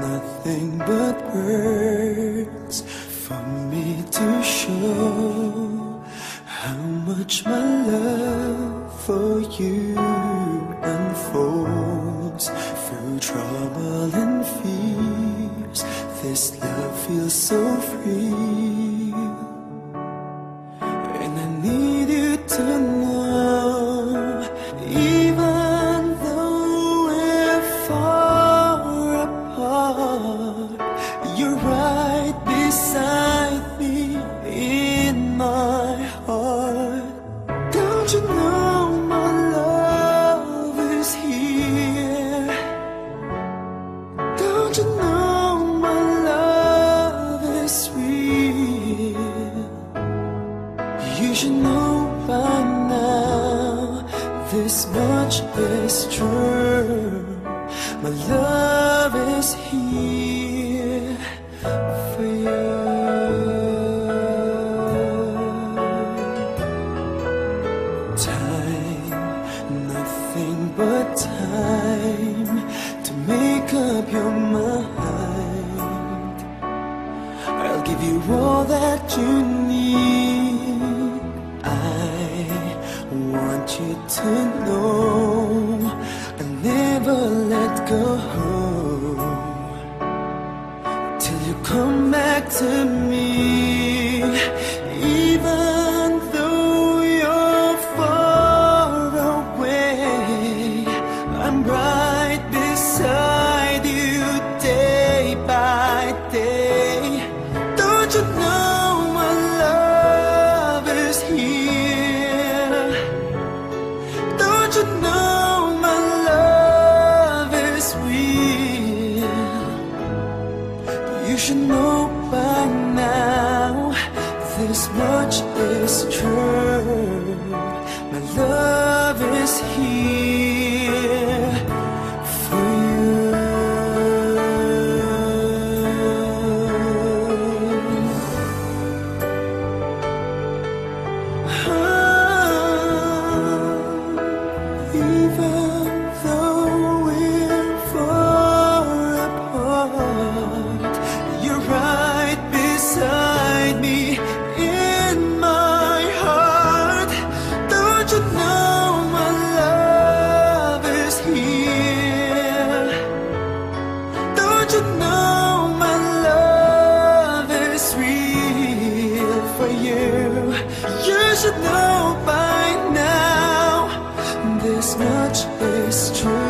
nothing but words for me to show how much my love for you unfolds through trouble and fears. This love feels so free, and I need you to know, even though we're far apart, you're right beside me in my heart. Don't you know my love is here? Don't you know my love is real? You should know by now, this much is true. My love is here for you. Time, nothing but time to make up your mind. I'll give you all that you need. I want you to know I'll never let go till you come back to me. Even though you're far away, I'm right beside you day by day. Don't you know my love is here? Don't you know my love is real? You should know by now, this much is true. My love is here for you. Even though we're far apart, you're right beside me in my heart. Don't you know my love is here? Don't you know my love is real for you? You should know by now, this much is true.